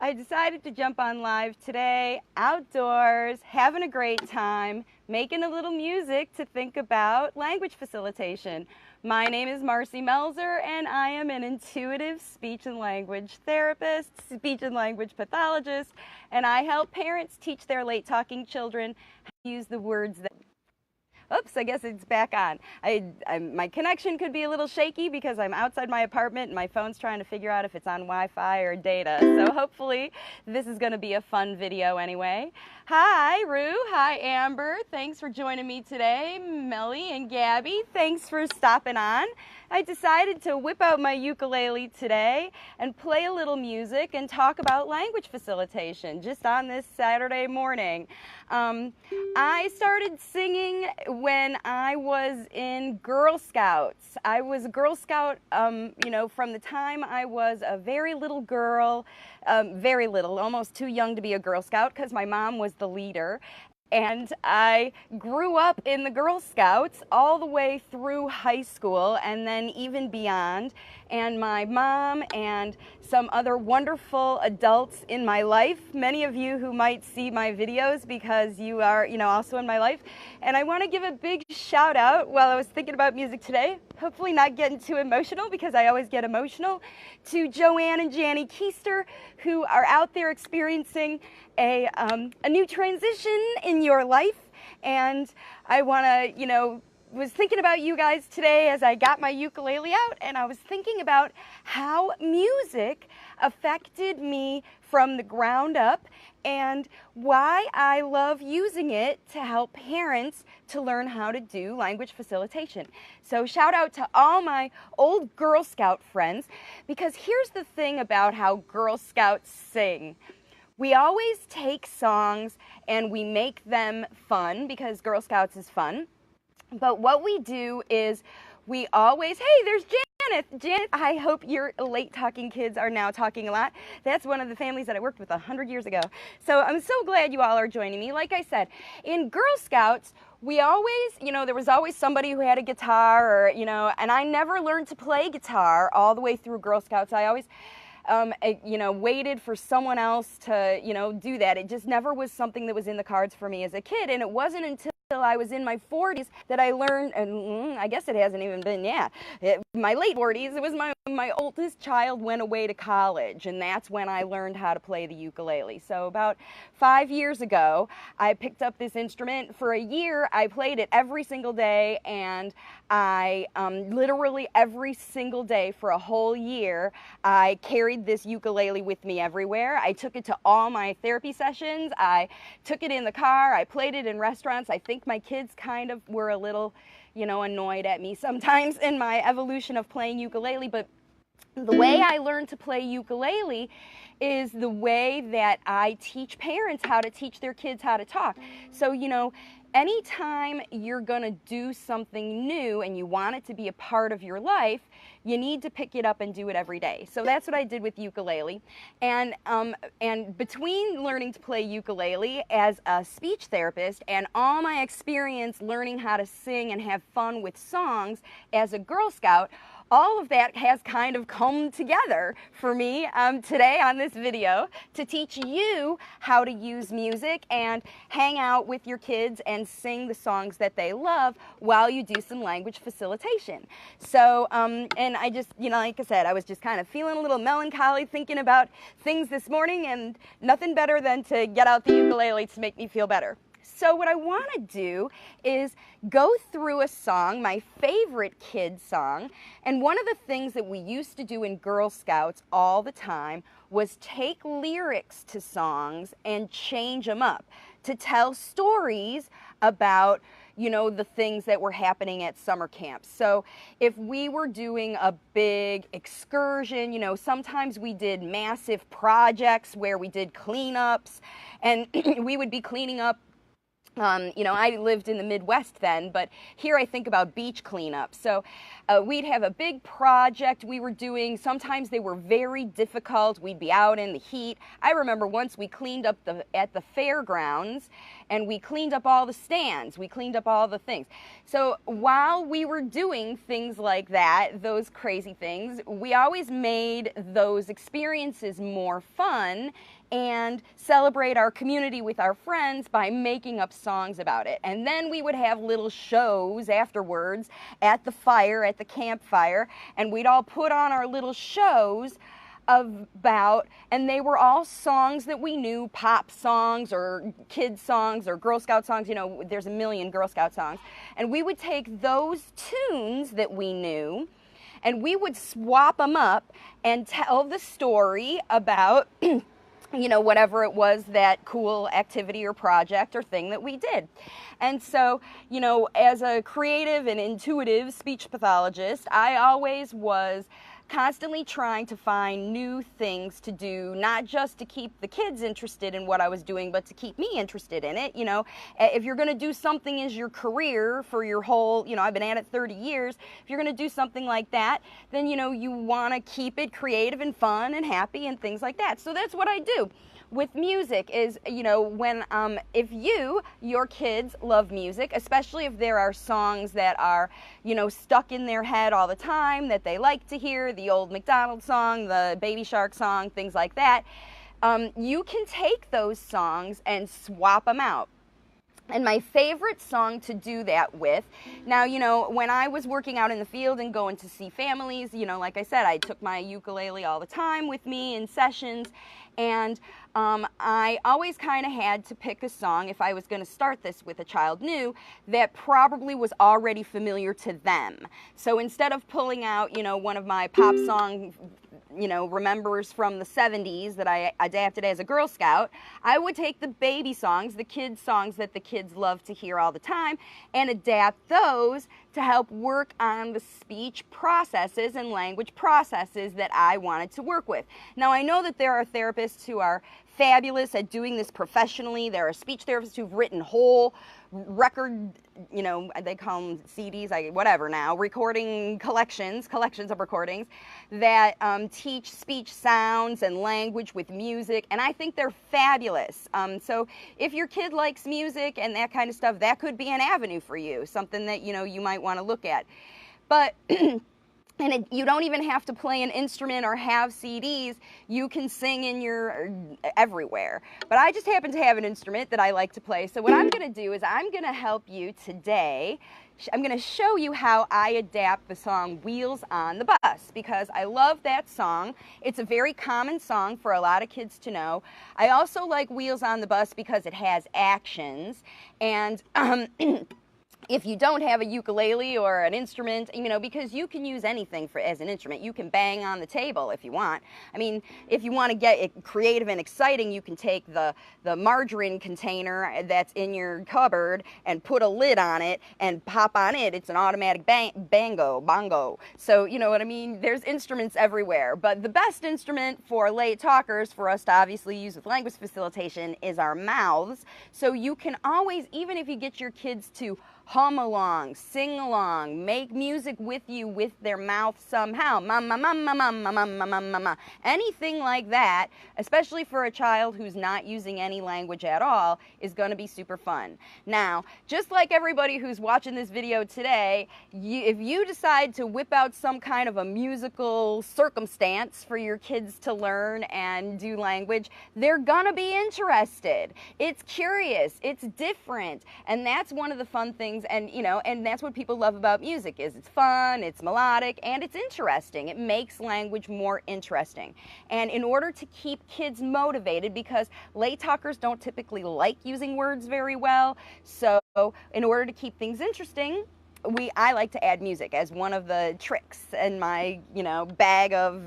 I decided to jump on live today, outdoors, having a great time, making a little music to think about language facilitation. My name is Marcy Melzer, and I am an intuitive speech and language therapist, speech and language pathologist, and I help parents teach their late talking children how to use the words that Oops, I guess it's back on. My connection could be a little shaky because I'm outside my apartment and my phone's trying to figure out if it's on Wi-Fi or data. So hopefully this is going to be a fun video anyway. Hi, Rue. Hi, Amber. Thanks for joining me today. Melly and Gabby, thanks for stopping on. I decided to whip out my ukulele today and play a little music and talk about language facilitation just on this Saturday morning. I started singing when I was in Girl Scouts. I was a Girl Scout, from the time I was a very little girl, very little, almost too young to be a Girl Scout because my mom was the leader. And I grew up in the Girl Scouts all the way through high school and then even beyond. And my mom and some other wonderful adults in my life, many of you who might see my videos because you are, also in my life. And I want to give a big shout out while I was thinking about music today, hopefully not getting too emotional because I always get emotional, to Joanne and Janny Keister, who are out there experiencing a new transition in your life. And I want to, was thinking about you guys today as I got my ukulele out, and I was thinking about how music affected me from the ground up and why I love using it to help parents to learn how to do language facilitation. So shout out to all my old Girl Scout friends, because here's the thing about how Girl Scouts sing. We always take songs and we make them fun because Girl Scouts is fun. But what we do is we always, hey, there's Janet. Janet, I hope your late talking kids are now talking a lot. That's one of the families that I worked with 100 years ago. So I'm so glad you all are joining me. Like I said, in Girl Scouts, we always, there was always somebody who had a guitar or, and I never learned to play guitar all the way through Girl Scouts. I always waited for someone else to, do that. It just never was something that was in the cards for me as a kid. And it wasn't until I was in my 40s that I learned, and I guess it hasn't even been, my late 40s, it was my oldest child went away to college, and that's when I learned how to play the ukulele. So about 5 years ago, I picked up this instrument. For a year, I played it every single day, and I literally every single day for a whole year, I carried this ukulele with me everywhere. I took it to all my therapy sessions. I took it in the car. I played it in restaurants. I think my kids kind of were a little, annoyed at me sometimes in my evolution of playing ukulele, but the way I learned to play ukulele is the way that I teach parents how to teach their kids how to talk. So, anytime you're going to do something new and you want it to be a part of your life, you need to pick it up and do it every day. So that's what I did with ukulele. And between learning to play ukulele as a speech therapist and all my experience learning how to sing and have fun with songs as a Girl Scout, all of that has kind of come together for me today on this video to teach you how to use music and hang out with your kids and sing the songs that they love while you do some language facilitation. So, and I just, like I said, I was just kind of feeling a little melancholy thinking about things this morning, and nothing better than to get out the ukulele to make me feel better. So what I want to do is go through a song, my favorite kid song, and one of the things that we used to do in Girl Scouts all the time was take lyrics to songs and change them up to tell stories about, the things that were happening at summer camps. So if we were doing a big excursion, sometimes we did massive projects where we did cleanups, and we would be cleaning up You know, I lived in the Midwest then, but here I think about beach cleanup. So we'd have a big project we were doing. Sometimes they were very difficult. We'd be out in the heat. I remember once we cleaned up at the fairgrounds, and we cleaned up all the stands. We cleaned up all the things. So while we were doing things like that, those crazy things, we always made those experiences more fun and celebrate our community with our friends by making up songs about it. And then we would have little shows afterwards at the fire, at the campfire, and we'd all put on our little shows about, and they were all songs that we knew, pop songs or kids songs or Girl Scout songs. You know, there's a million Girl Scout songs. And we would take those tunes that we knew and we would swap them up and tell the story about you know, whatever it was, that cool activity or project or thing that we did. And so, you know, as a creative and intuitive speech pathologist, I always was constantly trying to find new things to do, not just to keep the kids interested in what I was doing, but to keep me interested in it. You know, if you're going to do something as your career for your whole, you know, I've been at it 30 years, if you're going to do something like that, then, you know, you want to keep it creative and fun and happy and things like that. So that's what I do. With music is, you know, when if your kids love music, especially if there are songs that are, you know, stuck in their head all the time that they like to hear, the old McDonald's song, the Baby Shark song, things like that, you can take those songs and swap them out. And my favorite song to do that with, now, you know, when I was working out in the field and going to see families, you know, like I said, I took my ukulele all the time with me in sessions, and I always kind of had to pick a song, if I was going to start this with a child new, that probably was already familiar to them. So instead of pulling out, you know, one of my pop song, you know, remembers from the 70s that I adapted as a Girl Scout, I would take the baby songs, the kids songs that the kids love to hear all the time, and adapt those to help work on the speech processes and language processes that I wanted to work with. Now, I know that there are therapists who are fabulous at doing this professionally. There are speech therapists who've written whole record, you know, they call them CDs, whatever now, recording collections of recordings that teach speech sounds and language with music, and I think they're fabulous. So if your kid likes music and that kind of stuff, that could be an avenue for you, something that, you know, you might want to look at. But and you don't even have to play an instrument or have CDs. You can sing in your everywhere. But I just happen to have an instrument that I like to play. So what I'm going to do is I'm going to help you today. I'm going to show you how I adapt the song Wheels on the Bus, because I love that song. It's a very common song for a lot of kids to know. I also like Wheels on the Bus because it has actions, and if you don't have a ukulele or an instrument, you know, because you can use anything as an instrument. You can bang on the table if you want. I mean, if you want to get it creative and exciting, you can take the margarine container that's in your cupboard and put a lid on it and pop on it. It's an automatic bongo. So, you know what I mean? There's instruments everywhere. But the best instrument for late talkers, for us to obviously use with language facilitation, is our mouths. So you can always, even if you get your kids to hum along, sing along, make music with you with their mouth somehow. Mama, mama, mama, mama, mama, mama. Anything like that, especially for a child who's not using any language at all, is going to be super fun. Now, just like everybody who's watching this video today, if you decide to whip out some kind of a musical circumstance for your kids to learn and do language, they're going to be interested. It's curious, it's different, and that's one of the fun things. And, you know, and that's what people love about music, is it's fun, it's melodic, and it's interesting. It makes language more interesting. And in order to keep kids motivated, because late talkers don't typically like using words very well, so in order to keep things interesting, I like to add music as one of the tricks in my, you know, bag of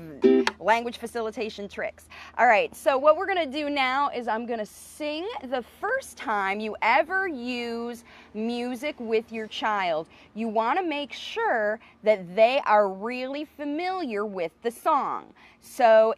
language facilitation tricks. All right, so what we're gonna do now is I'm gonna sing the first time you ever use music with your child. You wanna make sure that they are really familiar with the song. So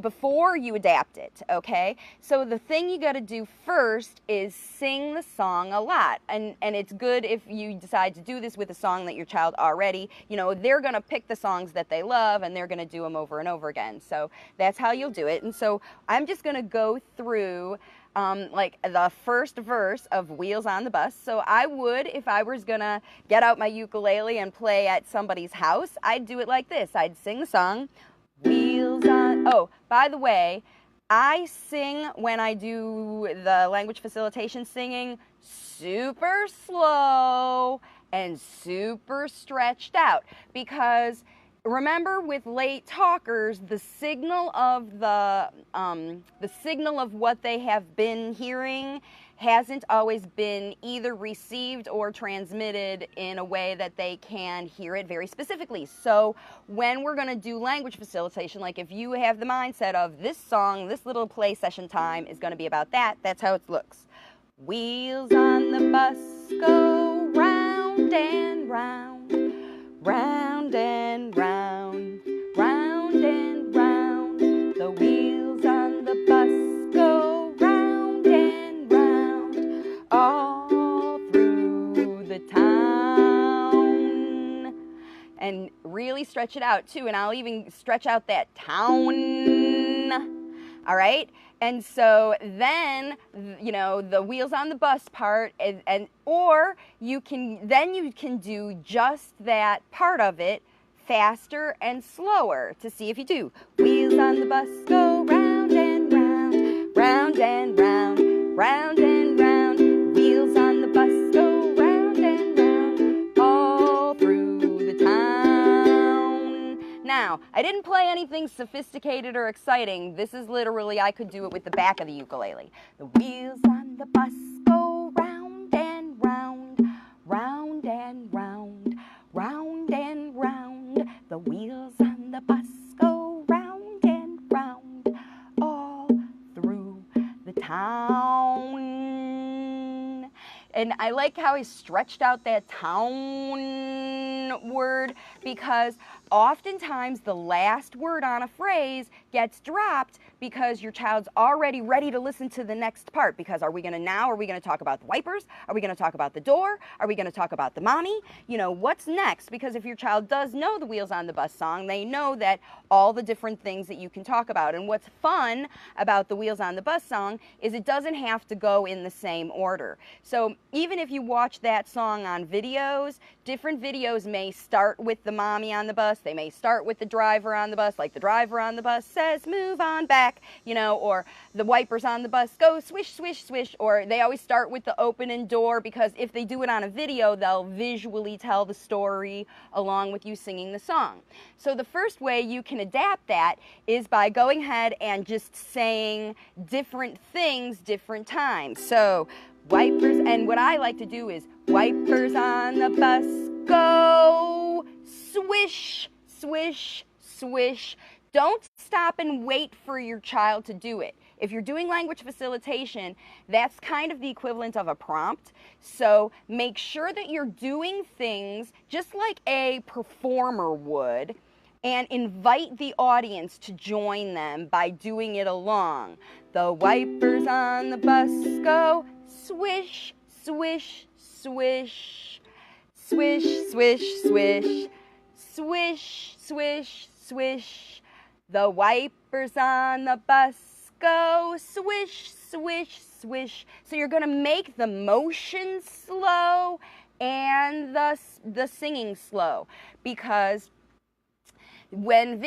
before you adapt it, okay? So the thing you gotta do first is sing the song a lot. And it's good if you decide to do this with a song that your child already, they're gonna pick the songs that they love and they're gonna do them over and over again. So that's how you'll do it. And so I'm just gonna go through like the first verse of Wheels on the Bus. So I would, if I was gonna get out my ukulele and play at somebody's house, I'd do it like this. I'd sing the song, Wheels on, oh, by the way, I sing when I do the language facilitation singing super slow and super stretched out, because remember, with late talkers, the signal of what they have been hearing hasn't always been either received or transmitted in a way that they can hear it very specifically. So when we're going to do language facilitation, like if you have the mindset of this song, this little play session time is going to be about that, that's how it looks. Wheels on the bus go round and round, round and round, round and round. The wheels on the bus go round and round, all through the town. And really stretch it out too, and I'll even stretch out that town. All right? And so then, the wheels on the bus part, or you can do just that part of it faster and slower to see if you do. Wheels on the bus go round and round, round and round, round and round. Wheels on the bus go round and round, all through the town. Now, I didn't play anything sophisticated or exciting. This is literally, I could do it with the back of the ukulele. The wheels on the bus go round and round, round and round, round and round. The wheels on the bus go round and round, all through the town. And I like how he stretched out that town word, because oftentimes the last word on a phrase gets dropped because your child's already ready to listen to the next part. Because are we going to talk about the wipers? Are we going to talk about the door? Are we going to talk about the mommy? What's next? Because if your child does know the Wheels on the Bus song, they know that all the different things that you can talk about. And what's fun about the Wheels on the Bus song is it doesn't have to go in the same order. So even if you watch that song on videos, different videos may start with the mommy on the bus, they may start with the driver on the bus, like the driver on the bus says, move on back, or the wipers on the bus go swish, swish, swish, or they always start with the opening door, because if they do it on a video, they'll visually tell the story along with you singing the song. So the first way you can adapt that is by going ahead and just saying different things different times. So wipers, and what I like to do is wipers on the bus go swish, swish, swish. Don't stop and wait for your child to do it. If you're doing language facilitation, that's kind of the equivalent of a prompt. So make sure that you're doing things just like a performer would, and invite the audience to join them by doing it along. The wipers on the bus go swish, swish, swish, swish, swish, swish, swish, swish, swish. The wipers on the bus go swish, swish, swish. So you're going to make the motion slow and the singing slow, because when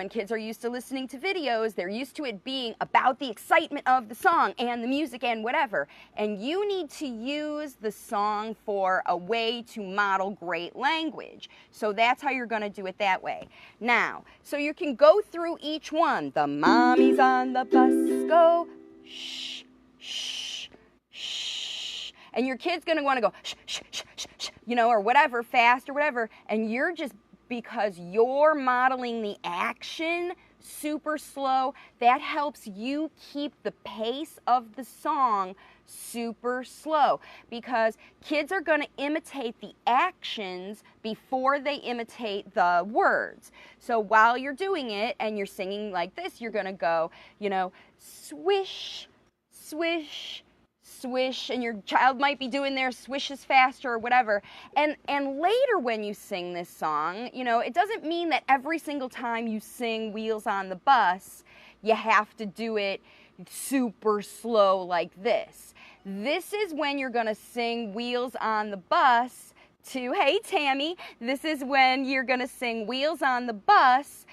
kids are used to listening to videos, they're used to it being about the excitement of the song and the music and whatever. And you need to use the song for a way to model great language. So that's how you're going to do it that way. Now, so you can go through each one. The mommies on the bus go shh, shh, shh. And your kid's going to want to go shh, shh, shh, shh, shh, or whatever, fast or whatever. And you're just, because you're modeling the action super slow. That helps you keep the pace of the song super slow, because kids are going to imitate the actions before they imitate the words. So while you're doing it and you're singing like this, you're going to go, you know, swish, swish, swish, and your child might be doing their swishes faster or whatever. And later when you sing this song, you know, it doesn't mean that every single time you sing Wheels on the Bus, you have to do it super slow like this. This is when you're going to sing Wheels on the Bus to, hey Tammy, this is when you're going to sing Wheels on the Bus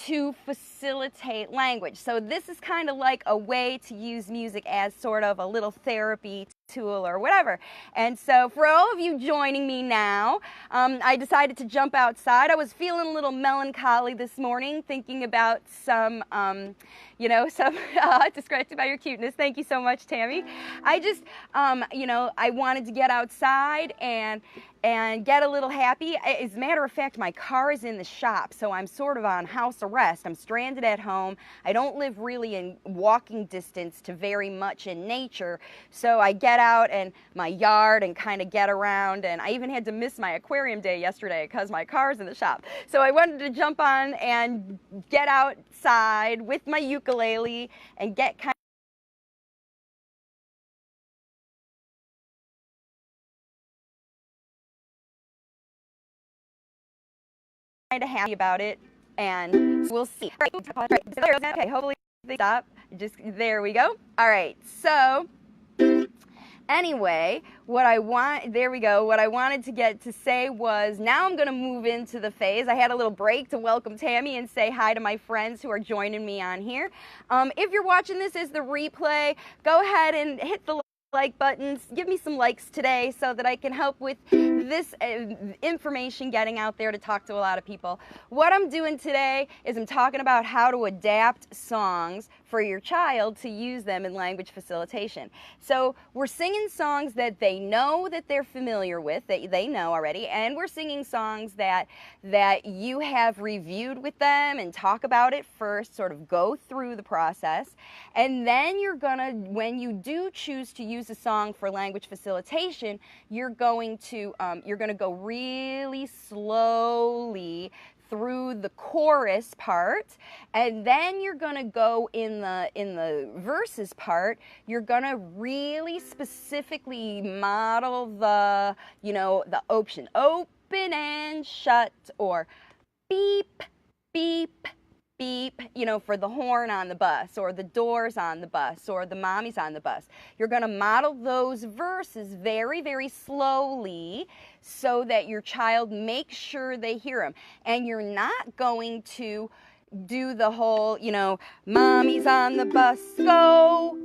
to facilitate language. So this is kind of like a way to use music as sort of a little therapy tool or whatever. And so for all of you joining me now, I decided to jump outside. I was feeling a little melancholy this morning, thinking about some, you know, some distracted by your cuteness. Thank you so much, Tammy. I just, you know, I wanted to get outside and get a little happy. As a matter of fact, my car is in the shop, so I'm sort of on house arrest. I'm stranded at home. I don't live really in walking distance to very much in nature, so I get out in my yard and kind of get around, and I even had to miss my aquarium day yesterday because my car's in the shop. So I wanted to jump on and get outside with my ukulele and get kind of happy about it, and we'll see. Okay, hopefully they stop. Just there we go. All right, so anyway, what I wanted to get to say was, now I'm going to move into the phase. I had a little break to welcome Tammy and say hi to my friends who are joining me on here. If you're watching this as the replay, go ahead and hit the like buttons. Give me some likes today so that I can help with this information getting out there to talk to a lot of people. What I'm doing today is I'm talking about how to adapt songs for your child to use them in language facilitation. So we're singing songs that they know, that they're familiar with, that they know already, and we're singing songs that you have reviewed with them and talk about it first, sort of go through the process, and then you're gonna, when you do choose to use a song for language facilitation, you're going to go really slowly through the chorus part, and then you're going to go in the verses part. You're going to really specifically model the, you know, the option open and shut, or beep, beep, beep, you know, for the horn on the bus, or the doors on the bus, or the mommies on the bus. You're going to model those verses very, very slowly so that your child makes sure they hear them. And you're not going to do the whole, you know, mommy's on the bus, go,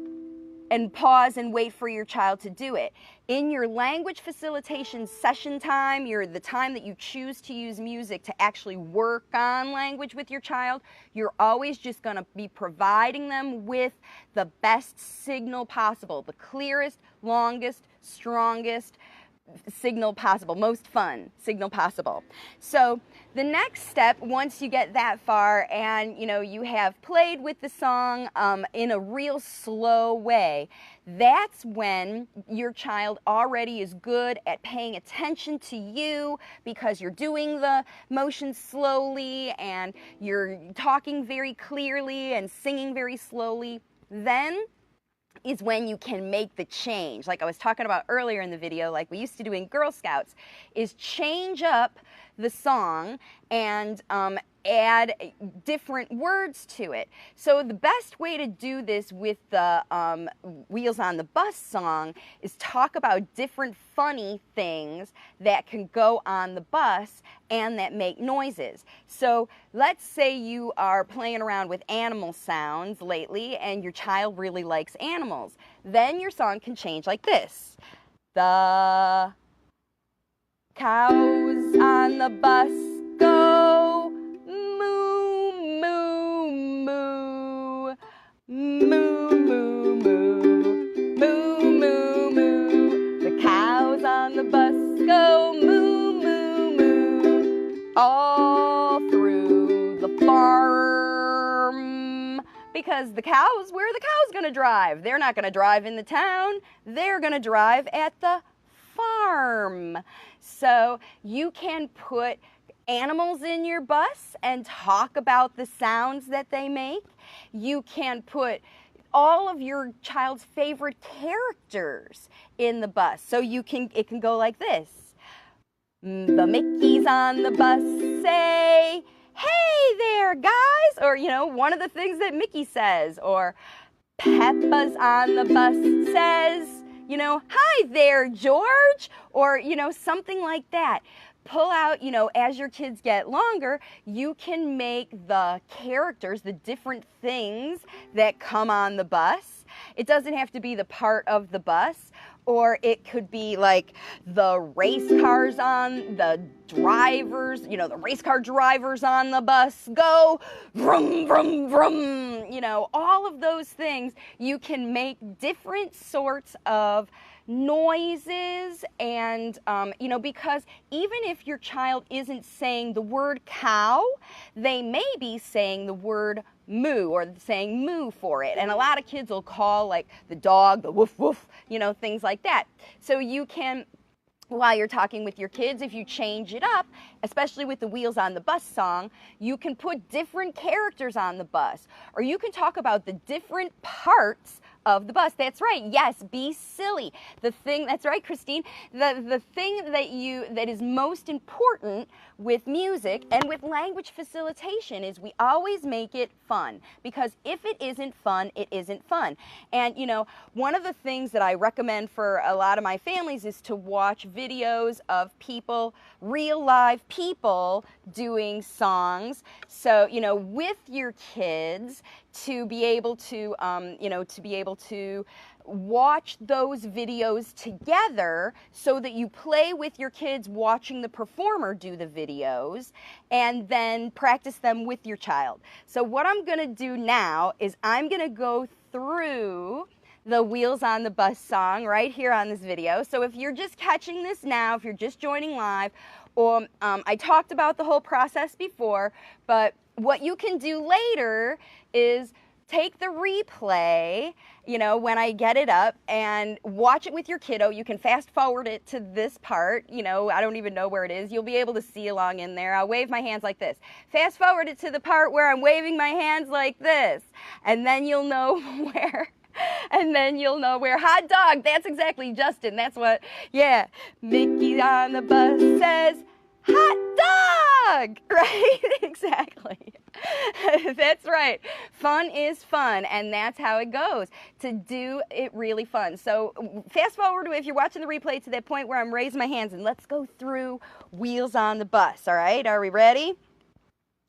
and pause and wait for your child to do it. In your language facilitation session time, the time that you choose to use music to actually work on language with your child, you're always just going to be providing them with the best signal possible, the clearest, longest, strongest signal possible, most fun signal possible. So the next step, once you get that far and you know you have played with the song in a real slow way, that's when your child already is good at paying attention to you, because you're doing the motion slowly and you're talking very clearly and singing very slowly. Then is when you can make the change, like I was talking about earlier in the video, like we used to do in Girl Scouts, is change up the song and add different words to it. So the best way to do this with the Wheels on the Bus song is talk about different funny things that can go on the bus and that make noises. So let's say you are playing around with animal sounds lately and your child really likes animals. Then your song can change like this. The cows on the bus go moo, moo, moo, moo, moo, moo, moo, moo, moo. The cows on the bus go moo, moo, moo, all through the farm. Because the cows, where are the cows going to drive? They're not going to drive in the town. They're going to drive at the farm. So you can put animals in your bus and talk about the sounds that they make. You can put all of your child's favorite characters in the bus. So it can go like this. The Mickeys on the bus say, "Hey there, guys," or, one of the things that Mickey says, or Peppa's on the bus says, "Hi there, George," or, something like that. Pull out, as your kids get longer, you can make the characters, the different things that come on the bus. It doesn't have to be the part of the bus, or it could be like the race cars on the drivers, the race car drivers on the bus go vroom, vroom, vroom, all of those things. You can make different sorts of noises and, because even if your child isn't saying the word cow, they may be saying the word moo, or saying moo for it. And a lot of kids will call like the dog, the woof woof, things like that. So you can, while you're talking with your kids, if you change it up, especially with the Wheels on the Bus song, you can put different characters on the bus, or you can talk about the different parts of the bus. That's right. Yes, be silly. That's right, Christine. The thing that is most important with music and with language facilitation is we always make it fun, because if it isn't fun, it isn't fun. And one of the things that I recommend for a lot of my families is to watch videos of people, real live people doing songs. So, with your kids, to be able to, watch those videos together, so that you play with your kids watching the performer do the videos, and then practice them with your child. So what I'm going to do now is I'm going to go through the Wheels on the Bus song right here on this video. So if you're just catching this now, if you're just joining live, or I talked about the whole process before, but what you can do later is take the replay, when I get it up, and watch it with your kiddo. You can fast forward it to this part. I don't even know where it is. You'll be able to see along in there. I'll wave my hands like this. Fast forward it to the part where I'm waving my hands like this, and then you'll know where. And then you'll know where. Hot dog. That's exactly, Justin. That's what. Yeah. Mickey on the bus says, "Hot dog!" Right? Exactly. That's right. Fun is fun, and that's how it goes, to do it really fun. So fast forward, if you're watching the replay, to that point where I'm raising my hands, and let's go through Wheels on the Bus. All right? Are we ready?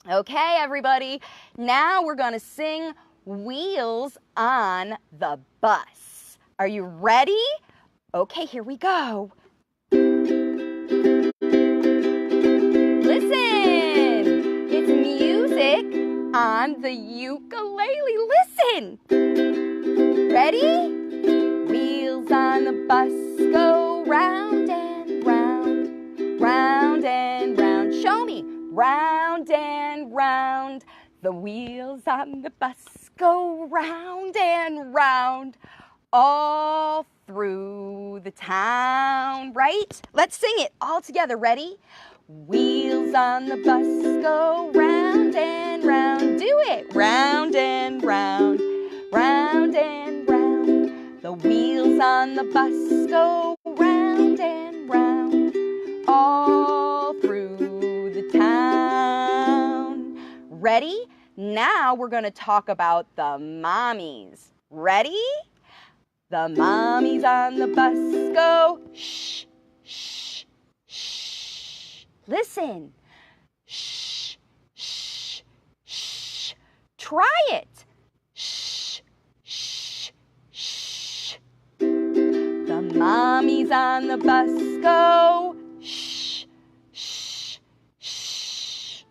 Okay, everybody. Now we're going to sing Wheels on the Bus. Are you ready? Okay, here we go. Listen, it's music on the ukulele. Listen. Ready? Wheels on the bus go round and round, round and round. Show me. Round and round. The wheels on the bus go round and round, all through the town. Right? Let's sing it all together. Ready? Wheels on the bus go round and round. Do it. Round and round, round and round. The wheels on the bus go round and round, all through the town. Ready? Now we're going to talk about the mommies. Ready? The mommies on the bus go shh, shh, shh. Listen. Shh, shh, shh. Try it. Shh, shh, shh. The mommies on the bus go shh, shh, shh.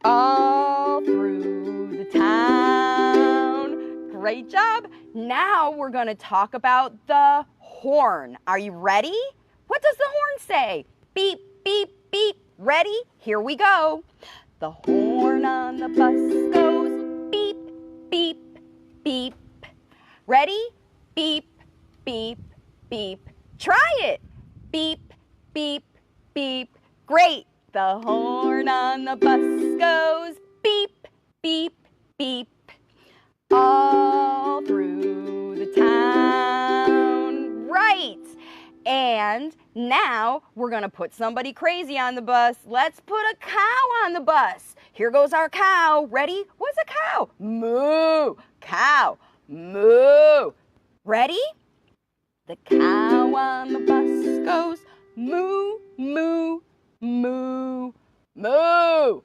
All through the town. Great job. Now we're going to talk about the horn. Are you ready? What does the horn say? Beep, beep, beep. Ready? Here we go. The horn on the bus goes beep, beep, Ready? Beep, beep, beep. Try it. Beep, beep, beep. Great. The horn on the bus goes beep, beep, beep. All through the town. Right. And now we're going to put somebody crazy on the bus. Let's put a cow on the bus. Here goes our cow. Ready? What's a cow? Moo. Cow. Moo. Ready? The cow on the bus goes moo, moo, moo, moo,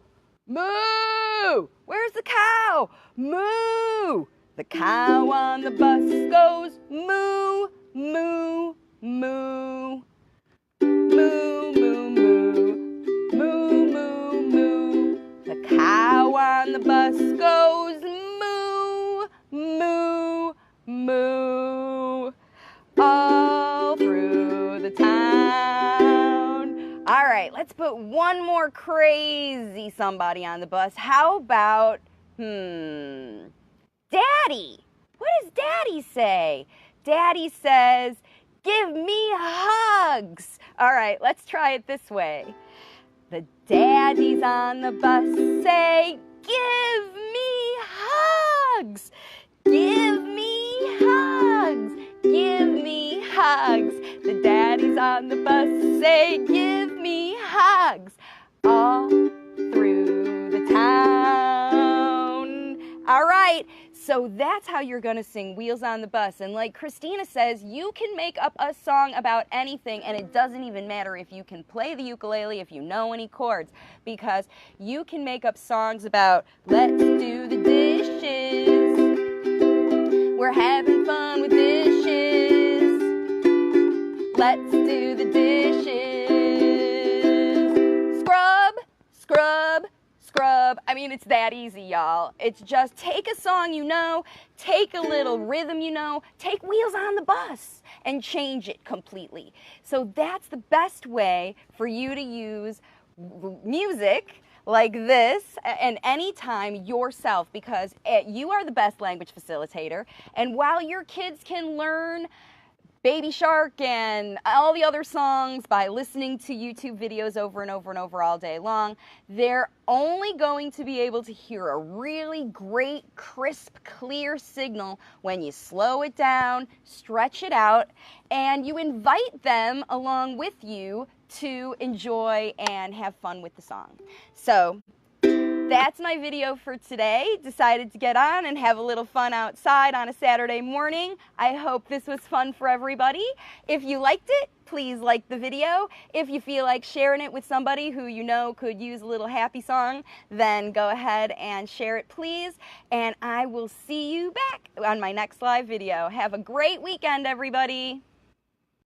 moo. Where's the cow? Moo. The cow on the bus goes moo, moo, moo. Moo, moo, moo. Moo, moo, moo. The cow on the bus goes moo, moo, moo. All through the town. All right, let's put one more crazy somebody on the bus. How about, Daddy. What does Daddy say? Daddy says, give me hugs. All right, let's try it this way. The daddies on the bus say, give me hugs. Give me hugs. Give me hugs. The daddies on the bus say, give me hugs. All through the town. All right, so that's how you're going to sing Wheels on the Bus. And like Christina says, you can make up a song about anything, and it doesn't even matter if you can play the ukulele, if you know any chords, because you can make up songs about, let's do the dishes. We're having fun with dishes. Let's do the dishes. Scrub, scrub, scrub. I mean, it's that easy, y'all. It's just take a song you know, take a little rhythm you know, take Wheels on the Bus and change it completely. So that's the best way for you to use music like this and anytime yourself, because you are the best language facilitator. And while your kids can learn Baby Shark and all the other songs by listening to YouTube videos over and over and over all day long, they're only going to be able to hear a really great, crisp, clear signal when you slow it down, stretch it out, and you invite them along with you to enjoy and have fun with the song. So that's my video for today. Decided to get on and have a little fun outside on a Saturday morning. I hope this was fun for everybody. If you liked it, please like the video. If you feel like sharing it with somebody who you know could use a little happy song, then go ahead and share it, please. And I will see you back on my next live video. Have a great weekend, everybody.